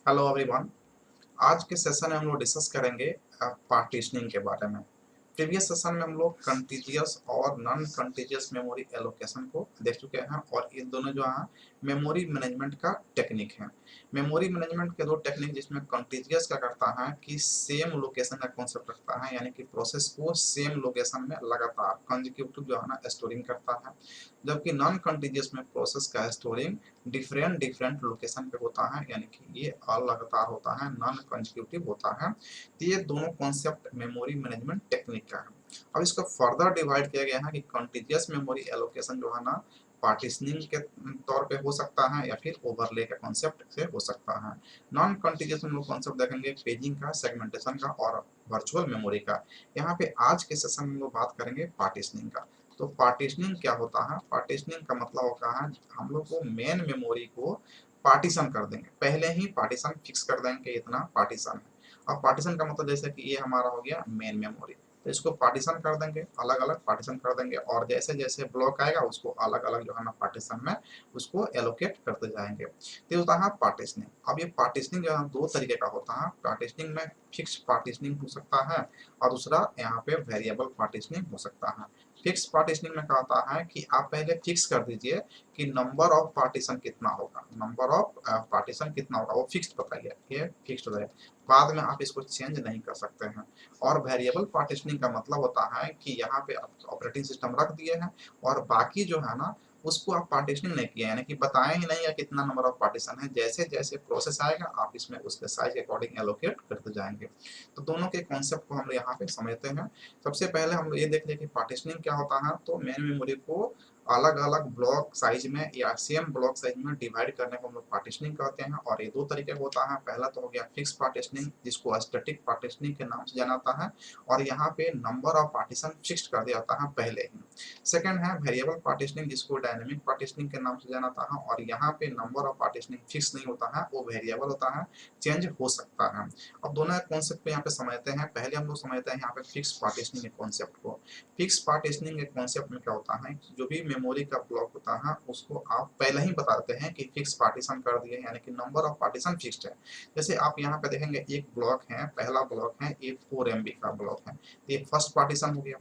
Hello everyone. आज के session में हम लोग डिस्कस करेंगे पार्टीशनिंग के बारे में। प्रीवियस सेशन में हम लोग कंटीजियस और नॉन कंटीजियस मेमोरी एलोकेशन को देख चुके हैं और ये दोनों जो है मेमोरी मैनेजमेंट का टेक्निक है। मेमोरी मैनेजमेंट के दो टेक्निक, जिसमें कंटीजियस क्या करता है कि सेम लोकेशन का कॉन्सेप्ट रखता है, यानी कि प्रोसेस को सेम लोकेशन में लगातार कंजिक्यूटिव जो है ना स्टोरिंग करता है, जबकि नॉन कंटीजियस में प्रोसेस का स्टोरिंग डिफरेंट डिफरेंट लोकेशन पे होता है, यानी कि ये अलगातार होता है, नॉन कंजिक्यूटिव होता है। तो ये दोनों कॉन्सेप्ट मेमोरी मैनेजमेंट टेक्निक का है। अब इसको फर्दर डिवाइड किया गया है कि कंटीजियस मेमोरी एलोकेशन जो है ना पार्टीशनिंग के तौर पे हो सकता है या फिर ओवरले के कॉन्सेप्ट से हो सकता है। नॉन कंटीजियस में लोग कॉन्सेप्ट देखेंगे पेजिंग का, सेगमेंटेशन का और वर्चुअल मेमोरी का। यहाँ पे आज के सेशन में लोग बात करेंगे पार्टीशनिंग का। तो पार्टीशनिंग क्या होता है? पार्टीशनिंग का मतलब होता है हम लोग को मेन मेमोरी को पार्टीशन कर देंगे, पहले ही पार्टीशन फिक्स कर देंगे इतना पार्टीशन है। अब पार्टीशन का मतलब जैसे कि ये हमारा हो गया मेन मेमोरी, तो इसको पार्टीशन कर देंगे, अलग अलग पार्टीशन कर देंगे और जैसे जैसे ब्लॉक आएगा उसको अलग अलग जो है ना पार्टीशन में उसको एलोकेट करते जाएंगे। तो होता है पार्टीशनिंग। अब ये पार्टीशनिंग जो है दो तरीके का होता है। पार्टीशनिंग में फिक्स पार्टीशनिंग हो सकता है और दूसरा यहाँ पे वेरिएबल पार्टीशनिंग हो सकता है। फिक्स पार्टीशनिंग में क्या होता है कि आप पहले फिक्स कर दीजिए कि नंबर ऑफ पार्टीशन कितना होगा, नंबर ऑफ पार्टीशन कितना होगा वो फिक्स बताइए, ये फिक्स हो जाए, बाद में आप इसको चेंज नहीं कर सकते हैं। और वेरिएबल पार्टीशनिंग का मतलब होता है कि यहाँ पे ऑपरेटिंग सिस्टम रख दिए हैं और बाकी जो है ना उसको आप पार्टीशनिंग नहीं किया, यानी कि बताएं ही नहीं या कितना नंबर ऑफ पार्टीशन है, जैसे जैसे प्रोसेस आएगा आप इसमें उसके साइज के अकॉर्डिंग एलोकेट करते जाएंगे। तो दोनों के कॉन्सेप्ट को हम यहाँ पे समझते हैं। सबसे पहले हम ये देख लें कि पार्टीशनिंग क्या होता है। तो मेन मेमोरी को अलग अलग ब्लॉक साइज में या सेम ब्लॉक साइज में डिवाइड करने को हम लोग पार्टीशनिंग कहते हैं और ये दो तरीके का होता है। पहला तो हो गया फिक्स पार्टीशनिंग, जिसको स्टैटिक पार्टीशनिंग के नाम से जाना जाता है और यहाँ पे नंबर ऑफ पार्टीशन फिक्स्ड कर दिया जाता है पहले ही। सेकंड है वेरिएबल पार्टीशनिंग, जिसको डायनेमिक पार्टीशनिंग के नाम से जाना जाता है और यहाँ पे नंबर ऑफ पार्टीशनिंग फिक्स नहीं होता है, वो वेरिएबल होता है, चेंज हो सकता है। अब दोनों कॉन्सेप्ट को यहाँ पे समझते हैं। पहले हम लोग समझते हैं यहाँ पे फिक्स पार्टीशनिंग के कॉन्सेप्ट को। फिक्स पार्टीशनिंग के कॉन्सेप्ट में क्या होता है, जो भी मेमोरी का ब्लॉक होता है उसको आप पहले ही बता देते हैं कि फिक्स पार्टीशन कर दिए, यानी कि नंबर ऑफ पार्टीशन फिक्स्ड है। जैसे आप यहाँ पे देखेंगे एक ब्लॉक है, पहला ब्लॉक है, ये 4 MB का ब्लॉक है, तो ये फर्स्ट पार्टीशन हो गया।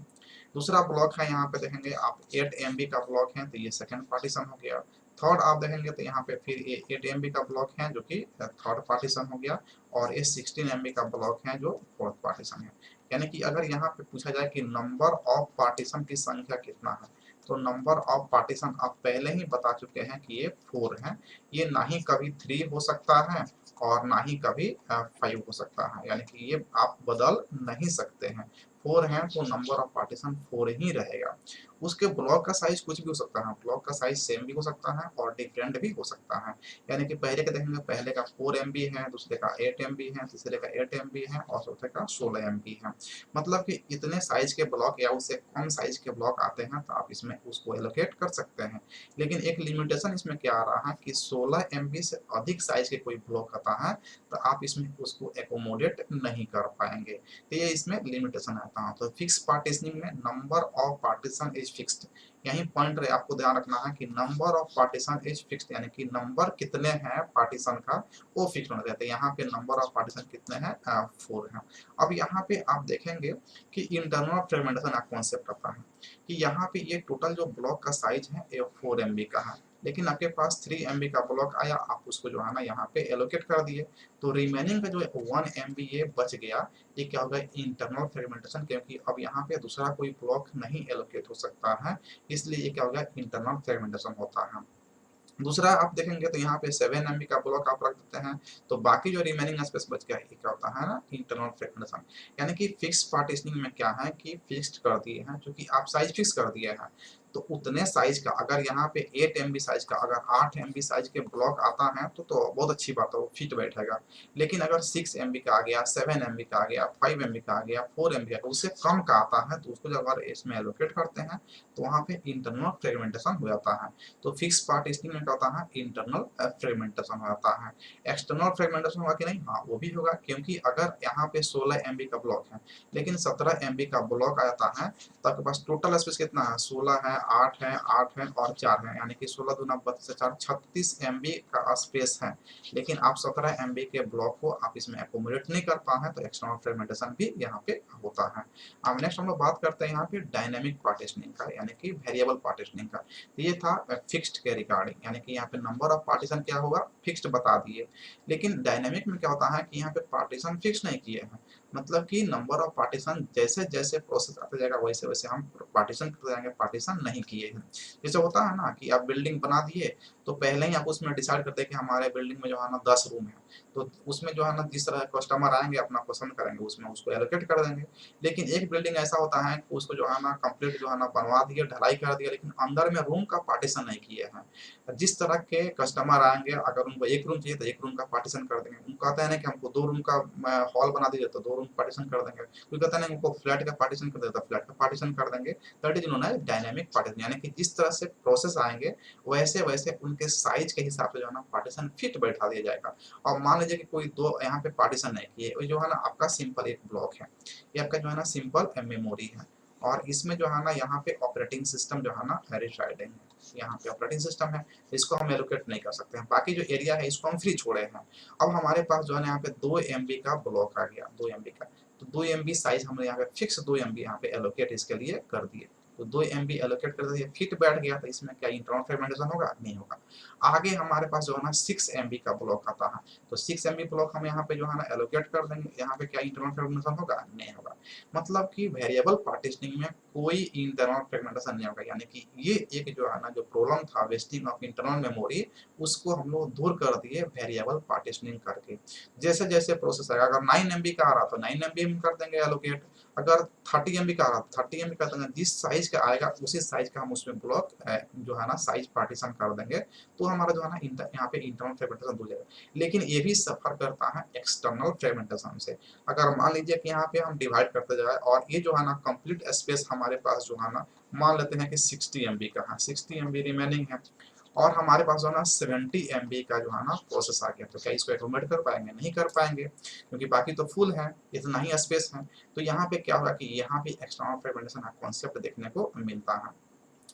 दूसरा ब्लॉक है, यहाँ पे देखेंगे आप 8 MB का ब्लॉक है, तो ये सेकंड पार्टीशन हो गया। थर्ड आप देखेंगे तो यहाँ पे फिर ये 8 MB का ब्लॉक है जो कि थर्ड पार्टीशन हो गया और ये 16 MB का ब्लॉक है जो फोर्थ पार्टीशन है। यानी कि अगर यहाँ पे पूछा जाए कि नंबर ऑफ पार्टीशन की संख्या कितना है, तो नंबर ऑफ पार्टीशन आप पहले ही बता चुके हैं कि ये 4 है। ये ना ही कभी 3 हो सकता है और ना ही कभी 5 हो सकता है, यानी कि ये आप बदल नहीं सकते हैं। 4 है तो नंबर ऑफ पार्टीशन 4 ही रहेगा। उसके ब्लॉक का साइज कुछ भी हो सकता है, ब्लॉक का साइज सेम भी हो सकता है और डिफरेंट भी हो सकता है। यानी कि पहले का देखेंगे, पहले का 4 MB है, दूसरे का 8 MB है, तीसरे का 8 MB है और चौथे का 16 MB है। मतलब कि इतने साइज के ब्लॉक या उससे कम साइज के ब्लॉक आते हैं तो आप इसमें उसको एलोकेट कर सकते हैं। लेकिन एक लिमिटेशन इसमें क्या आ रहा है कि 16 MB से अधिक साइज के कोई ब्लॉक आता है तो आप इसमें उसको एकोमोडेट नहीं कर पाएंगे, तो ये इसमें लिमिटेशन आता है। तो फिक्स पार्टीशनिंग में number of partition is fixed, यही पॉइंट रहे आपको ध्यान रखना है कि number of partition is fixed, यानी कि नंबर कितने हैं पार्टीशन का वो फिक्स होना चाहिए। यहाँ पे नंबर ऑफ पार्टीशन कितने हैं, 4 हैं। अब यहाँ पे आप देखेंगे कि इंटरनल फ्रेगमेंटेशन का कॉन्सेप्ट आता है कि यहाँ पे ये टोटल जो ब्लॉक का साइज है ये 4 MB का है, लेकिन आपके पास 3 MB का ब्लॉक आया, आप उसको जो है ना यहाँ पे एलोकेट कर दिए, तो रिमेनिंग का जो 1 MB ये बच गया। ये क्या होगा, इंटरनल फ्रेगमेंटेशन, क्योंकि अब यहाँ पे दूसरा कोई ब्लॉक नहीं एलोकेट हो सकता है, इसलिए ये क्या होगा, इंटरनल फ्रेगमेंटेशन होता है। दूसरा आप देखेंगे तो यहाँ पे 7 MB का ब्लॉक आप रख देते हैं, तो बाकी जो रिमेनिंग स्पेस बच गया ये क्या होता है ना, इंटरनल फ्रेगमेंटेशन। यानी कि फिक्स पार्टीशनिंग में क्या है कि फिक्स्ड कर दिए हैं, क्योंकि आप साइज फिक्स कर दिए हैं, तो उतने साइज का अगर यहाँ पे 8 MB साइज का अगर 8 MB साइज के ब्लॉक आता है तो बहुत अच्छी बात है, वो फिट बैठेगा। लेकिन अगर 6 MB का आ गया, 7 MB का आ गया, 5 MB का आ गया, 4 MB का, उससे कम का आता है तो उसको जब अगर इसमें एलोकेट करते हैं तो वहाँ पे इंटरनल फ्रेगमेंटेशन हो जाता है। तो फिक्स पार्टीशनिंग में क्या होता है, इंटरनल फ्रेगमेंटेशन हो जाता है। एक्सटर्नल फ्रेगमेंटेशन होगा कि नहीं, हाँ वो भी होगा, क्योंकि अगर यहाँ पे 16 MB का ब्लॉक है लेकिन 17 MB का ब्लॉक आता है तो आपके पास टोटल स्पेस कितना है, 16 है 8 है, 8 है और 4 है, यानी कि 16 दूना 32 से 4 36 MB का स्पेस है। लेकिन आप 17 MB के ब्लॉक को आप इसमें एकोमोडेट नहीं कर पाए हैं, तो एक्सटर्नल फ्रेगमेंटेशन भी यहाँ पे होता है। अब नेक्स्ट हम लोग बात करते हैं यहाँ पे डायनेमिक पार्टीशनिंग का, यानी कि वेरिएबल पार्टीशनिंग का। तो ये था फिक्स्ड के रिगार्डिंग, यानी कि यहाँ पे नंबर ऑफ पार्टीशन क्या होगा, फिक्स्ड बता दिए। लेकिन डायनेमिक में क्या होता है कि यहाँ पे पार्टीशन फिक्स नहीं किए हैं, मतलब कि नंबर ऑफ पार्टीशन जैसे जैसे प्रोसेस आते जाएगा वैसे वैसे हम पार्टीशन करते जाएंगे, पार्टीशन नहीं किए हैं। जैसे होता है ना कि आप बिल्डिंग बना दिए तो पहले ही आप उसमें डिसाइड करते हैं कि हमारे बिल्डिंग में जो है ना 10 रूम है, तो उसमें जो है ना जिस तरह कस्टमर आएंगे अपना पसंद करेंगे उसमें उसको एलोकेट कर देंगे। लेकिन एक बिल्डिंग ऐसा होता है कि उसको जो है ना कंप्लीट जो है ना बनवा दिया, ढलाई कर दिया, लेकिन अंदर में रूम का पार्टीशन नहीं किए हैं। जिस तरह के कस्टमर आएंगे अगर उनको एक रूम चाहिए तो एक रूम का पार्टीशन कर देंगे, उनको कहते हैं ना कि हमको 2 रूम का हॉल बना दीजिए तो 2 रूम पार्टीशन कर देंगे, कोई कहता है ना उनको फ्लैट का पार्टीशन कर देते तो फ्लैट का पार्टीशन कर देंगे। That is known as dynamic partition, यानी कि जिस तरह से प्रोसेस आएंगे वैसे वैसे उनके साइज के हिसाब से जो है ना पार्टीशन फिट बैठा दिया जाएगा। और मान लीजिए कि कोई दो यहाँ पे पार्टीशन नहीं किए, जो है ना आपका सिंपल एक ब्लॉक है, ये आपका जो है ना सिंपल मेमोरी है, और इसमें जो है ना यहाँ पे ऑपरेटिंग सिस्टम जो है ना रिसाइडिंग है, यहाँ पे ऑपरेटिंग सिस्टम है, इसको हम एलोकेट नहीं कर सकते हैं। बाकी जो एरिया है इसको हम फ्री छोड़े हैं। अब हमारे पास जो है ना यहाँ पे 2 MB का ब्लॉक आ गया, 2 MB का, तो 2 MB साइज हमने यहाँ पे फिक्स 2 MB यहाँ पे एलोकेट इसके लिए कर दिए। तो 2 MB एलोकेट कर दिए, फिट बैठ गया, तो इसमें क्या इंटरनल फ्रेगमेंटेशन होगा, नहीं होगा। आगे हमारे पास जो है ना 6 MB का ब्लॉक आता है, तो 6 MB ब्लॉक हम यहाँ पे जो है ना एलोकेट कर देंगे, यहाँ पे क्या इंटरनल फ्रेगमेंटेशन होगा, नहीं होगा। मतलब कि वेरिएबल पार्टीशनिंग में कोई इंटरनल फ्रेगमेंटेशन नहीं होगा, यानी कि ये एक जो है ना जो प्रॉब्लम था वेस्टिंग ऑफ इंटरनल मेमोरी, उसको हम लोग दूर कर दिए वेरिएबल पार्टीशनिंग करके। जैसे जैसे प्रोसेस आएगा, अगर 9 MB का आ रहा तो 9 MB हम कर देंगे एलोकेट, अगर 30 MB का आ रहा तो 30 MB कर देंगे, जिस साइज का आएगा उसी साइज का हम उसमें ब्लॉक जो है ना साइज पार्टीशन कर देंगे, तो हमारा जो है ना यहाँ पे इंटरनल फ्रेगमेंटेशन दूर जाएगा। लेकिन ये भी सफर करता है एक्सटर्नल फ्रेगमेंटेशन से। अगर मान लीजिए कि यहाँ पे हम डिवाइड करते जाए और ये जो है ना कंप्लीट स्पेस हमारे पास जो है ना मान लेते हैं कि 60 MB का है, 60 MB रिमेनिंग है, और हमारे पास जो है ना 70 MB का जो है ना प्रोसेस आ गया, तो क्या इसको एकोमोडेट कर पाएंगे, नहीं कर पाएंगे, क्योंकि बाकी तो फुल है, इतना ही स्पेस है। तो यहाँ पे क्या होगा कि यहाँ पे एक्सटर्नल फ्रेगमेंटेशन का कॉन्सेप्ट देखने को मिलता है।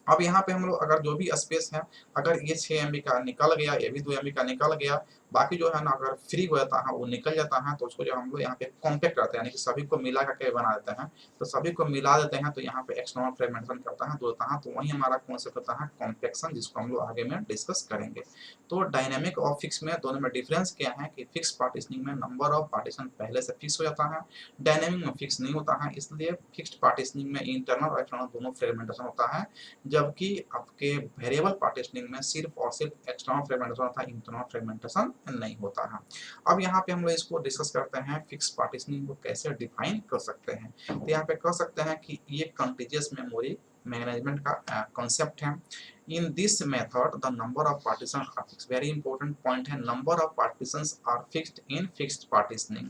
अब यहाँ पे हम लोग अगर जो भी स्पेस है, अगर ये 6 MB का निकल गया, ये भी 2 MB का निकल गया, बाकी जो है ना अगर फ्री हो जाता है वो निकल जाता है, तो उसको जो हम लोग यहाँ पे कॉम्पैक्ट करते हैं, यानी कि सभी को मिला करके बना देते हैं। तो सभी को मिला देते हैं तो यहाँ पे एक्सटर्नल फ्रेगमेंटेशन करता है, जोड़ता है, तो वही हमारा कॉन्सेप्ट होता है कॉम्पैक्शन, जिसको हम लोग आगे में डिस्कस करेंगे। तो डायनेमिक और फिक्स में दोनों में डिफरेंस क्या है कि फिक्स पार्टीशनिंग में नंबर ऑफ पार्टीशन पहले से फिक्स हो जाता है, डायनेमिक में फिक्स नहीं होता है, इसलिए फिक्स्ड पार्टीशनिंग में इंटरनल और एक्सटर्नल दोनों फ्रेगमेंटेशन होता है, जबकि आपके वेरिएबल पार्टीशनिंग में सिर्फ और सिर्फ एक्सटर्नल फ्रेगमेंटेशन होता है, इंटरनल फ्रेगमेंटेशन नहीं होता है। अब यहाँ पे हम लोग इसको डिस्कस करते हैं फिक्स पार्टीशनिंग को कैसे डिफाइन कर सकते हैं। तो यहाँ पे कह सकते हैं कि ये कंटीजियस मेमोरी मैनेजमेंट का कॉन्सेप्ट है। In this method the number of partition are fix, very important point है, number of partitions are fixed in fixed partitioning,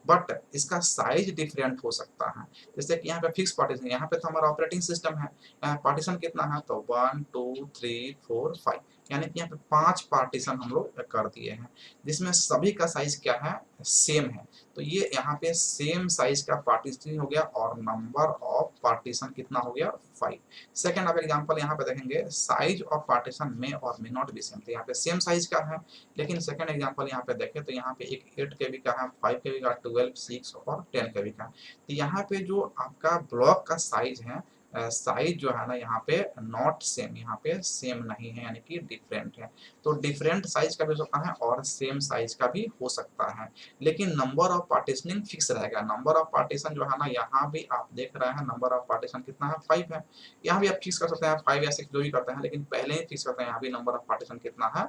but इसका साइज डिफरेंट हो सकता है। जैसे कि यहाँ पे फिक्स पार्टीशन, यहाँ पे तो हमारा ऑपरेटिंग सिस्टम है, पार्टीशन कितना है तो 1 2 3 4 5, यानी कि यहाँ पे 5 पार्टीशन हम लोग कर दिए हैं, जिसमें सभी का साइज क्या है, सेम है। तो ये यहाँ पे सेम साइज का पार्टीशन हो गया, और नंबर ऑफ पार्टीशन कितना हो गया, 5। सेकंड अब एग्जांपल यहाँ पे देखेंगे, साइज ऑफ पार्टीशन में और मे नॉट बी सेम, तो यहाँ पे सेम साइज का है, लेकिन सेकंड एग्जांपल यहाँ पे देखें तो यहाँ पे एक 8 KB का है, 5 KB का, 12, 6 और 10 KB का। तो यहाँ पे जो आपका ब्लॉक का साइज है, साइज जो है ना यहाँ पे नॉट सेम, यहाँ पे सेम नहीं है, यानी कि डिफरेंट है। तो डिफरेंट साइज का भी हो सकता है और सेम साइज का भी हो सकता है, लेकिन नंबर ऑफ पार्टीशनिंग फिक्स रहेगा। नंबर ऑफ पार्टीशन जो है ना यहाँ भी आप देख रहे हैं, नंबर ऑफ पार्टीशन कितना है, 5 है। यहाँ भी आप फिक्स कर सकते हैं 5 या 6 जो भी करते हैं, लेकिन पहले ही फिक्स करते हैं, यहाँ भी नंबर ऑफ पार्टीशन कितना है,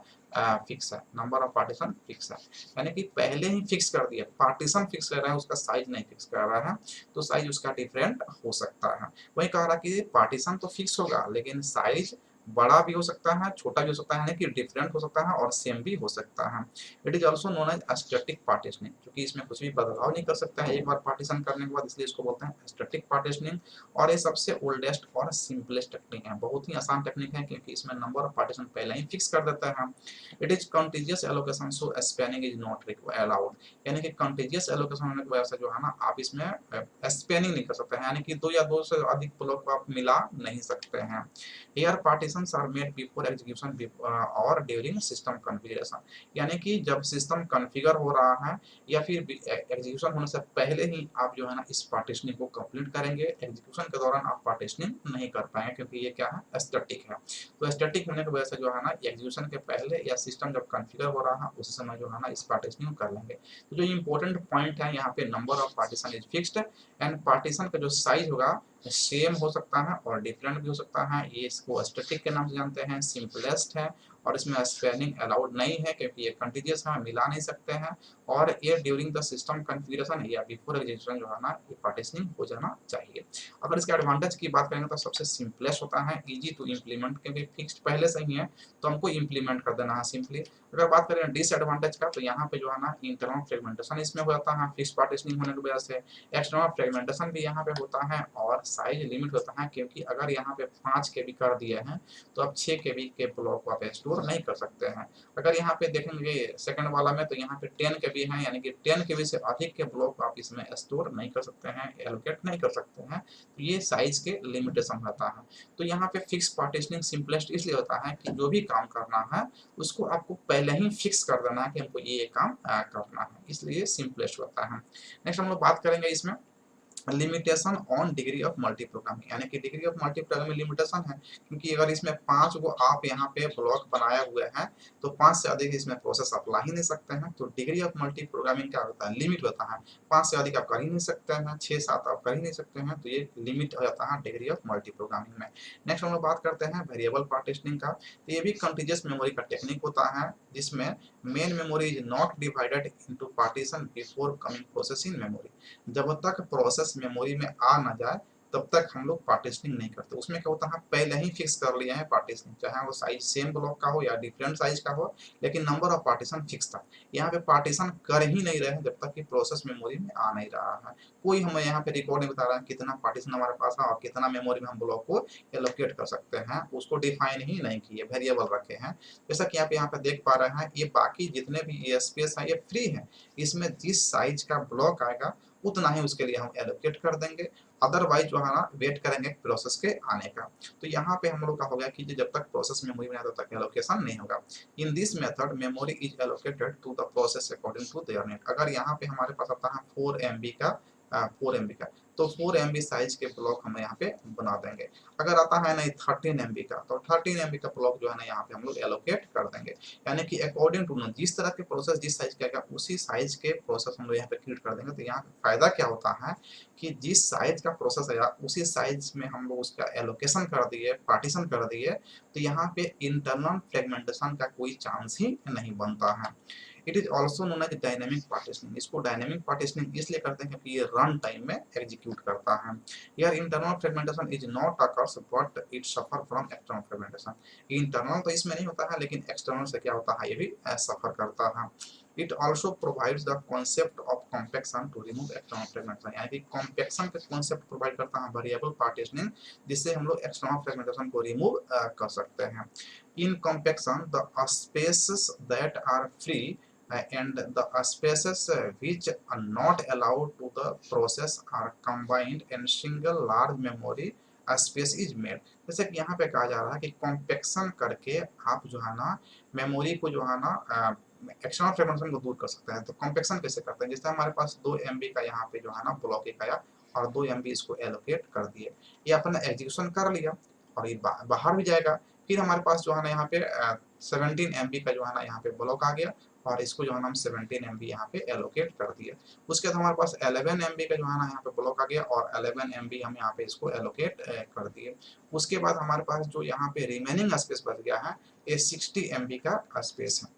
फिक्स है, नंबर ऑफ पार्टीशन फिक्स है, यानी कि पहले ही फिक्स कर दिया, पार्टीशन फिक्स कर रहे हैं, उसका साइज नहीं फिक्स कर रहा है, तो साइज उसका डिफरेंट हो सकता है। वही कह रहा कि पार्टीशन तो फिक्स होगा लेकिन साइज बड़ा भी हो सकता है, छोटा भी हो सकता है, यानी कि डिफरेंट हो सकता है और सेम भी हो सकता है। It is also known as static partitioning, क्योंकि इसमें कुछ भी बदलाव नहीं कर सकता है एक बार पार्टीशन करने के बाद, इसलिए इसको बोलते हैं स्टैटिक पार्टीशनिंग। और ये सबसे ओल्डेस्ट और सिंपलेस्ट टेक्निक है, बहुत ही आसान टेक्निक है, क्योंकि इसमें नंबर ऑफ पार्टीशन पहले ही फिक्स कर देता है। It is contiguous allocation, so spanning is not allowed, यानी कि कंटीजियस एलोकेशन होने की वजह से जो है ना आप इसमें स्पैनिंग नहीं कर सकते हैं, यानी कि दो या दो से अधिक ब्लॉक को आप मिला नहीं सकते हैं। Here partitions are made before execution और during system configuration, यानी कि जब सिस्टम कॉन्फ़िगर हो रहा है या फिर एग्जीक्यूशन होने से पहले ही आप जो है ना इस पार्टीशनिंग को कंप्लीट करेंगे। एग्जीक्यूशन के दौरान आप पार्टीशनिंग नहीं कर पाएंगे, क्योंकि ये क्या है, स्टैटिक है। तो स्टैटिक होने की वजह से जो है ना एग्जीक्यूशन के पहले या सिस्टम जब कॉन्फ़िगर हो रहा है उसी समय जो है ना इस पार्टीशनिंग कर लेंगे। तो जो इंपॉर्टेंट पॉइंट है यहाँ पे, number of partition is fixed and partition का जो साइज होगा सेम हो सकता है और डिफरेंट भी हो सकता है। ये इसको स्टैटिक के नाम से जानते हैं, सिंपलेस्ट है और इसमें स्पैनिंग अलाउड नहीं है, क्योंकि ये कंटीजियस है, मिला नहीं सकते हैं। और ये ड्यूरिंग द सिस्टम कॉन्फ़िगरेशन या बिफोर एग्जीक्यूशन जो है ना ये पार्टीशनिंग हो जाना चाहिए। अगर इसके एडवांटेज की बात करेंगे तो सबसे सिंपलेस्ट होता है, इजी टू इम्प्लीमेंट, क्योंकि फिक्स्ड पहले से ही है तो हमको इम्प्लीमेंट कर देना है सिंपली। अगर बात करें डिसएडवांटेज का, तो यहाँ पे जो है ना इंटरनल फ्रेगमेंटेशन इसमें हो जाता है फिक्स्ड पार्टीशनिंग होने की वजह से। एक्सटर्नल फ्रेगमेंटेशन भी यहाँ पे होता है और साइज लिमिट होता है, क्योंकि अगर यहाँ पे 5 केबी कर दिए हैं तो अब 6 केबी के ब्लॉक को आप स्टोर नहीं कर सकते हैं। अगर यहाँ पे देखेंगे सेकंड वाला में, तो यहाँ पे 10 केबी है, यानी कि 10 केबी से अधिक के ब्लॉक आप इसमें स्टोर नहीं कर सकते हैं, एलोकेट नहीं कर सकते हैं। तो ये साइज के लिमिटेशन रहता है। तो यहाँ पे फिक्स पार्टीशनिंग सिंपलेस्ट इसलिए होता है कि जो भी काम करना है उसको आपको पहले ही फिक्स कर देना है कि हमको ये काम करना है, इसलिए सिंपलेस्ट होता है। नेक्स्ट हम लोग बात करेंगे इसमें limitation on degree of multi programming, यानी कि degree of multi programming limitation है, क्योंकि अगर इसमें 5 गो आप यहाँ पे ब्लॉक बनाए हुए हैं तो 5 से अधिक इसमें प्रोसेस आप ला ही नहीं सकते हैं। तो डिग्री ऑफ मल्टी प्रोग्रामिंग क्या होता है, लिमिट होता है, 5 से अधिक आप कर ही नहीं सकते हैं, 6-7 आप कर ही नहीं सकते हैं, तो ये लिमिट हो जाता है डिग्री ऑफ मल्टी प्रोग्रामिंग में। नेक्स्ट हम लोग बात करते हैं वेरिएबल पार्टीशनिंग का। तो ये भी कंटीजियस मेमोरी का टेक्निक होता है, जिसमें main memory is not divided into partition before coming process in memory. जब तक प्रोसेस मेमोरी में आ ना जाए तब तक हम लोग पार्टीशनिंग नहीं करते। उसमें क्या होता है, पहले ही फिक्स कर लिए हैं पार्टीशनिंग, चाहे वो साइज सेम ब्लॉक का हो या डिफरेंट साइज का हो, लेकिन नंबर ऑफ पार्टीशन फिक्स था। यहाँ पे पार्टीशन कर ही नहीं रहे हैं जब तक कि प्रोसेस मेमोरी में आ नहीं रहा है। कोई हमें यहाँ पे रिकॉर्ड नहीं बता रहा है कितना पार्टीशन हमारे पास है और कितना मेमोरी में हम ब्लॉक को एलोकेट कर सकते हैं, उसको डिफाइन ही नहीं किए, वेरिएबल रखे हैं। जैसा कि आप यहाँ पे देख पा रहे हैं, ये बाकी जितने भी ये स्पेस है ये फ्री है, इसमें जिस साइज का ब्लॉक आएगा उतना ही उसके लिए हम एलोकेट कर देंगे, अदरवाइज जो है ना वेट करेंगे प्रोसेस के आने का। तो यहाँ पे हम लोग का हो गया कि जब तक प्रोसेस मेमोरी में आता तब तक एलोकेशन नहीं होगा। In this method memory is allocated to the process according to their need. अगर यहाँ पे हमारे पास आता है 4 MB का 4 MB का, तो 4 MB साइज के ब्लॉक हम यहाँ पे बना देंगे। अगर आता है नहीं 13 MB का, तो 13 MB का ब्लॉक जो है ना यहाँ पे हम लोग एलोकेट कर देंगे, यानी कि अकॉर्डिंग टू जिस तरह के प्रोसेस जिस साइज का उसी साइज के प्रोसेस हम लोग यहाँ पे क्रिएट कर देंगे। तो यहाँ फायदा क्या होता है कि जिस साइज का प्रोसेस आया उसी साइज में हम लोग उसका एलोकेशन कर दिए, पार्टीशन कर दिए, तो यहाँ पे इंटरनल फ्रेगमेंटेशन का कोई चांस ही नहीं बनता है। It is also known as dynamic partitioning. इसको डायनेमिक पार्टीशनिंग इसलिए करते हैं क्योंकि ये रन टाइम में एग्जीक्यूट करता है। यार internal fragmentation is not occurs but it suffer from external fragmentation. Internal तो इसमें नहीं होता है, लेकिन एक्सटर्नल से क्या होता है, ये भी सफर करता है। It also provides the concept of compaction to remove external fragmentation, यानी कि compaction के concept provide करता है variable partitioning, जिससे हम लोग external fragmentation को remove कर सकते हैं। In compaction, the spaces that are free and the spaces which are not allowed to the process are combined in single large memory space is made. जैसे कि यहाँ पे कहा जा रहा है कि कॉम्पेक्शन करके आप जो है ना मेमोरी को जो है ना एक्सटर्नल फ्रेगमेंटेशन को दूर कर सकते हैं। तो कॉम्पेक्शन कैसे करते हैं, जैसे हमारे पास 2 MB का यहाँ पे जो है ना ब्लॉक एक आया और 2 MB इसको एलोकेट कर दिए, ये अपना एग्जीक्यूशन कर लिया और ये बाहर भी जाएगा। फिर हमारे पास जो है ना यहाँ पे 17 MB का जो है ना यहाँ पे ब्लॉक आ गया और इसको जो है ना हम 17 MB यहाँ पे एलोकेट कर दिए। उसके बाद हमारे पास 11 MB का जो है ना यहाँ पे ब्लॉक आ गया और 11 MB हम यहाँ पे इसको एलोकेट कर दिए। उसके बाद हमारे पास जो यहाँ पे रिमेनिंग स्पेस बच गया है ये 60 MB का स्पेस है।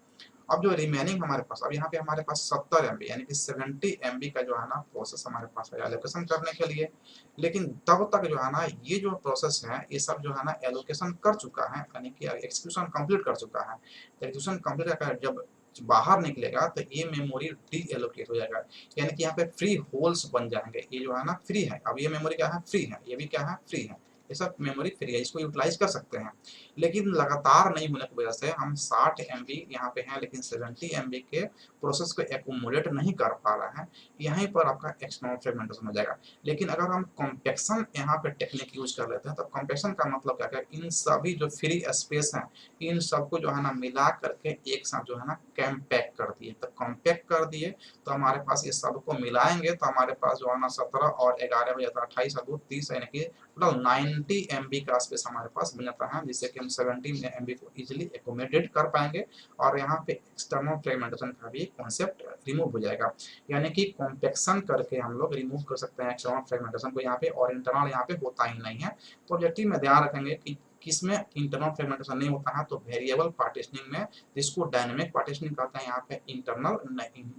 अब जो रिमेनिंग हमारे पास, अब यहाँ पे हमारे पास 70 एमबी यानी कि 70 एमबी का जो है ना प्रोसेस हमारे पास है एलोकेशन करने के लिए। लेकिन तब तक जो है ना ये जो प्रोसेस है ये सब जो है ना एलोकेशन कर चुका है, यानी कि एग्जीक्यूशन कंप्लीट कर चुका है। तो एग्जीक्यूशन कंप्लीट कर जब बाहर निकलेगा तो ये मेमोरी डी एलोकेट हो जाएगा, यानी कि यहाँ पे फ्री होल्स बन जाएंगे। ये जो है ना फ्री है, अब ये मेमोरी क्या है, फ्री है, ये भी क्या है, फ्री है। ये सब मेमोरी फ्री है, इसको यूटिलाइज कर सकते हैं। लेकिन लगातार नहीं होने की वजह से हम 60 एमबी यहाँ पे हैं लेकिन 70 एमबी के प्रोसेस को एकोमोडेट नहीं कर पा रहे हैं। यहीं पर आपका एक्सटर्नल फ्रेगमेंटेशन हो जाएगा। लेकिन अगर हम कॉम्पैक्शन यहाँ पे टेक्निक यूज कर लेते हैं तो कॉम्पैक्शन का मतलब क्या है, इन सभी जो फ्री स्पेस है इन सबको जो है ना मिला करके एक साथ जो है ना कॉम्पैक्ट कर दिए। तो कॉम्पैक्ट कर दिए तो हमारे पास ये सबको मिलाएंगे तो हमारे पास जो है ना 17 और 11 हो जाता है 28 और 2 30, यानी कि टोटल 90 एमबी का स्पेस हमारे पास बन जाता है, जिससे कि हम 70 एमबी को इजीली एकोमोडेट कर पाएंगे। और यहाँ पे एक्सटर्नल फ्रेगमेंटेशन का भी कॉन्सेप्ट रिमूव हो जाएगा, यानी कि कॉम्पैक्शन करके हम लोग रिमूव कर सकते हैं एक्सटर्नल फ्रेगमेंटेशन को यहाँ पे, और इंटरनल यहाँ पे होता ही नहीं है। तो ऑब्जेक्टिव में ध्यान रखेंगे कि किसमें इंटरनल फ्रेगमेंटेशन नहीं होता है, तो वेरिएबल पार्टीशनिंग में, जिसको डायनेमिक पार्टीशनिंग कहते हैं, यहाँ पे इंटरनल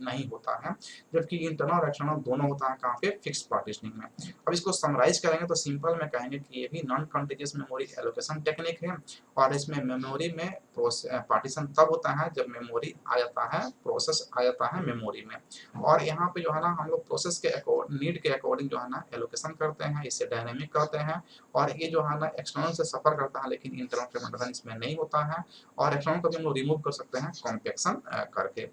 नहीं होता है। जबकि इंटरनल और एक्सटर्नल दोनों होता है कहाँ पे, फिक्स्ड पार्टीशनिंग में। अब इसको समराइज करेंगे तो सिंपल में कहेंगे कि ये भी non continuous memory allocation technique है। और इसमें मेमोरी में पार्टीशन तब होता है जब मेमोरी आ जाता है, प्रोसेस आ जाता है मेमोरी में। और यहाँ पे जो है ना हम लोग प्रोसेस के नीड के अकॉर्डिंग जो है ना एलोकेशन करते हैं, इसे डायनेमिक कहते हैं। और ये जो है ना एक्सटर्नल से सफर करता है, लेकिन इंटरनल फ्रेगमेंटेशन इसमें नहीं होता है। और एक्सटर्नल को भी हम लोग रिमूव कर सकते हैं कॉम्पैक्शन करके।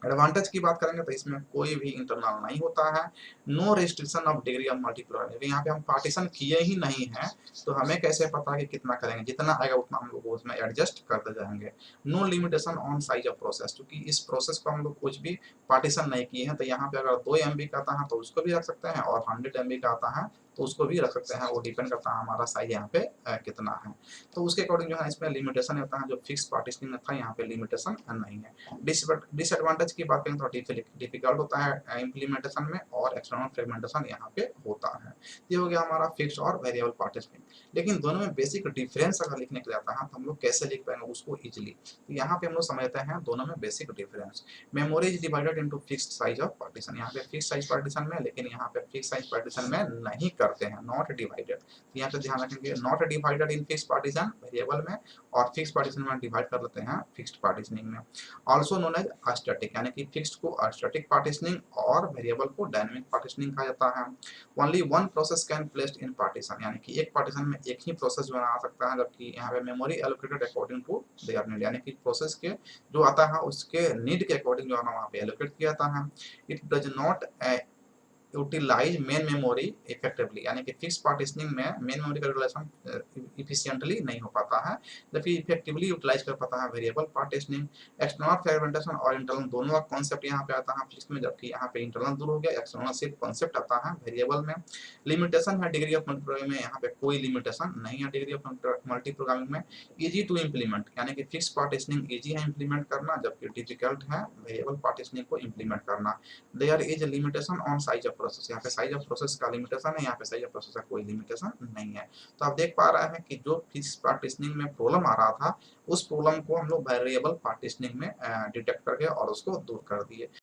एडवांटेज की बात करेंगे तो इसमें कोई भी इंटरनल नहीं होता है। No restriction of degree of multiplier, यहाँ पे हम पार्टीशन किए ही नहीं है तो हमें कैसे पता कि कितना करेंगे, जितना आएगा उतना हम लोग उसमें एडजस्ट करते जाएंगे। No limitation on size of process, क्योंकि इस प्रोसेस को हम लोग कुछ भी पार्टीशन नहीं किए हैं, तो यहाँ पे अगर 2 एमबी का आता है तो उसको भी रख सकते हैं, और 100 एमबी का आता है तो उसको भी रख सकते हैं। वो डिपेंड करता है हमारा साइज यहाँ पे कितना है। तो उसके अकॉर्डिंग जो है इसमें लिमिटेशन होता है, जो फिक्स पार्टीशनिंग में था यहाँ पे लिमिटेशन नहीं है। डिसएडवांटेज की बात करें तो डिफिकल्ट होता है इम्प्लीमेंटेशन में, और एक्सटर्नल फ्रेगमेंटेशन यहाँ पे होता है। ये हो गया हमारा फिक्स और वेरिएबल पार्टीशनिंग। लेकिन दोनों में बेसिक डिफरेंस अगर लिखने के लिए आता है तो हम लोग कैसे लिख पाएंगे उसको इजिली, तो यहाँ पे हम लोग समझते हैं दोनों में basic difference. Memory is divided into fixed size of partition, यहाँ पे फिक्स साइज पार्टीशन में, लेकिन यहाँ पे फिक्स साइज पार्टीशन में नहीं करते हैं, नॉट डिवाइडेड। यहाँ पे ध्यान रखेंगे not divided in fix partition variable में, और फिक्स पार्टीशन में डिवाइड कर लेते हैं फिक्स्ड पार्टीशनिंग में। ऑल्सो नोन एज अस्टैटिक, यानी कि फिक्स्ड को अस्टैटिक पार्टीशनिंग और वेरिएबल को डायनेमिक पार्टीशनिंग कहा जाता है। Only one process can placed in partition, यानी कि एक पार्टीशन में एक ही प्रोसेस जो आ सकता है, जबकि यहाँ पे memory allocated according to their need, यानी कि प्रोसेस के जो आता है उसके नीड के अकॉर्डिंग जो है ना वहाँ पे एलोकेट किया जाता है। It does not utilize main memory effectively, यानी कि फिक्स पार्टीशनिंग में मेन मेमोरी का यूटिलाइजेशन इफिशिएंटली नहीं हो पाता है, जबकि इफेक्टिवली यूटिलाइज कर पाता है वेरिएबल पार्टीशनिंग। एक्सटर्नल फ्रेगमेंटेशन और इंटरनल दोनों का कॉन्सेप्ट यहाँ पे आता है फिक्स में, जबकि यहाँ पे इंटरनल दूर हो गया, एक्सटर्नल सिर्फ कॉन्सेप्ट आता है वेरिएबल में। लिमिटेशन है डिग्री ऑफ मल्टीप्रोग्रामिंग में, यहाँ पे कोई लिमिटेशन नहीं है डिग्री ऑफ मल्टीप्रोग्रामिंग में। इजी टू इम्प्लीमेंट, यानी कि फिक्स पार्टीशनिंग इजी है इम्प्लीमेंट करना, जबकि डिफिकल्ट है वेरिएबल पार्टीशनिंग को इम्प्लीमेंट करना। There is limitation on size of process, यहाँ पे साइज ऑफ प्रोसेस का लिमिटेशन है, यहाँ पे साइज ऑफ प्रोसेस का कोई लिमिटेशन नहीं है। तो आप देख पा रहे हैं कि जो फिक्स पार्टीशनिंग में प्रॉब्लम आ रहा था उस प्रॉब्लम को हम लोग वेरिएबल पार्टीशनिंग में डिटेक्ट करके और उसको दूर कर दिए।